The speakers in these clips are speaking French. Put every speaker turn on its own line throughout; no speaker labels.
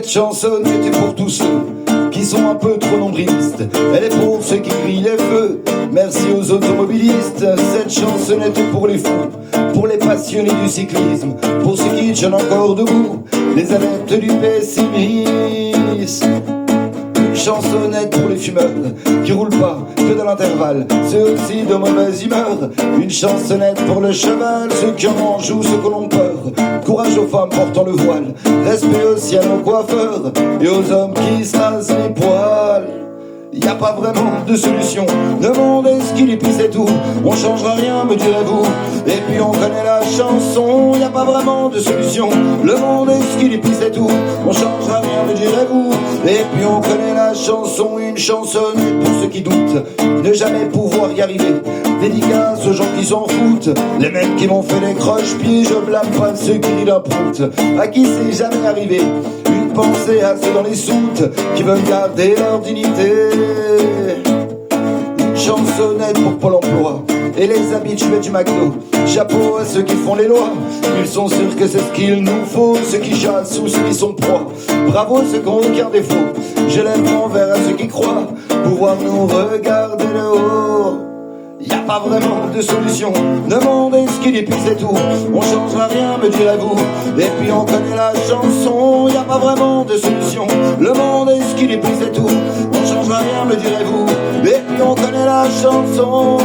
Cette chansonnette est pour tous ceux qui sont un peu trop nombrilistes. Elle est pour ceux qui grillent les feux. Merci aux automobilistes. Cette chansonnette est pour les fous, pour les passionnés du cyclisme, pour ceux qui tiennent encore debout, les adeptes du pessimisme. Une chansonnette pour les fumeurs qui roulent pas que dans l'intervalle, ceux aussi de mauvaise humeur. Une chansonnette pour le cheval, ceux qui en mangent ou ceux que l'on peur. Courage aux femmes portant le voile, respect au ciel aux coiffeurs et aux hommes qui se rasent les poils. Y a pas vraiment de solution, le monde est ce qu'il est puis c'est tout. On changera rien me direz-vous, et puis on connaît la chanson. Y a pas vraiment de solution, le monde est ce qu'il est puis c'est tout. On changera rien me direz-vous, et puis on connaît la chanson. Une chansonnette pour ceux qui doutent ne jamais pouvoir y arriver. Dédicace aux gens qui s'en foutent, les mecs qui m'ont fait des croche-pieds. Je blâme pas ceux qui la proute, à qui c'est jamais arrivé. Une pensée à ceux dans les soutes qui veulent garder leur dignité. Une chansonnette pour Pôle emploi et les habitués du McDo. Chapeau à ceux qui font les lois, ils sont sûrs que c'est ce qu'il nous faut. Ceux qui chassent ou ceux qui sont proies, bravo ceux qui ont aucun défaut. Je lève mon verre à ceux qui croient pouvoir nous regarder de haut. Y a pas vraiment de solution, le monde est ce qu'il est puis c'est tout. On changera rien me direz-vous, et puis on connaît la chanson. Y a pas vraiment de solution, le monde est ce qu'il est puis c'est tout. On changera rien me direz-vous, et puis on connaît la chanson.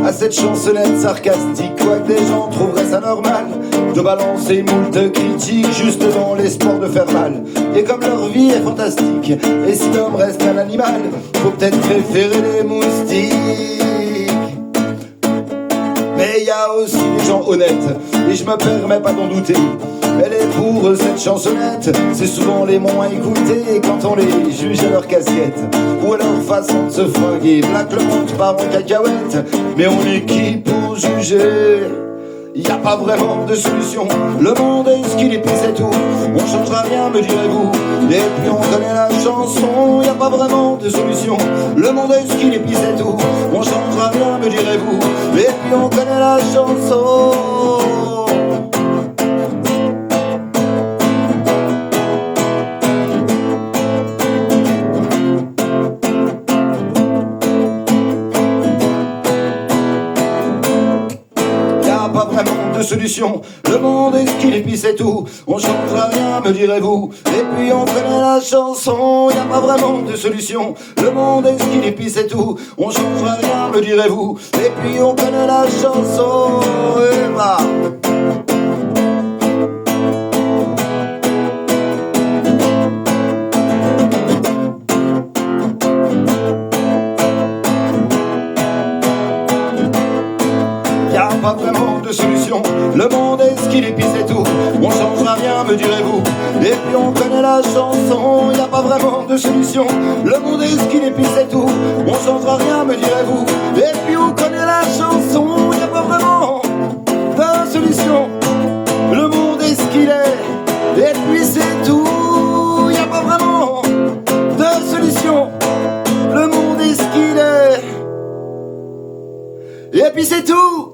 À cette chansonnette sarcastique, quoique des gens trouveraient ça normal de balancer moult critiques juste dans l'espoir de faire mal. Et comme leur vie est fantastique, et si l'homme reste un animal, faut peut-être préférer les moustiques. Mais y a aussi des gens honnêtes, et je me permets pas d'en douter. Elle est pour cette chansonnette, c'est souvent les moins écoutés quand on les juge à leur casquette ou à leur façon de se fringuer. Black le monde part en cacahuète, mais on est qui pour juger? Y a pas vraiment de solution, le monde est ce qu'il est puis c'est tout. On changera rien me direz-vous, et puis on connaît la chanson. Y a pas vraiment de solution, le monde est ce qu'il est puis c'est tout. On changera rien me direz-vous, et puis on connaît la chanson. Solution, le monde est ce qu'il est puis c'est tout. On changera rien me direz-vous, et puis on connaît la chanson. Y a pas vraiment de solution, le monde est ce qu'il est puis c'est tout. On changera rien me direz-vous, et puis on connaît la chanson. Et bah. Pas vraiment de solution, le monde est ce qu'il est puis c'est tout. On changera rien me direz-vous, et puis on connaît la chanson. Y a pas vraiment de solution, le monde est ce qu'il est puis c'est tout. On changera rien me direz-vous, et puis on connaît la chanson. Y a pas vraiment de solution, le monde est ce qu'il est, et puis c'est tout. Y a pas vraiment de solution, le monde est ce qu'il est, et puis c'est tout.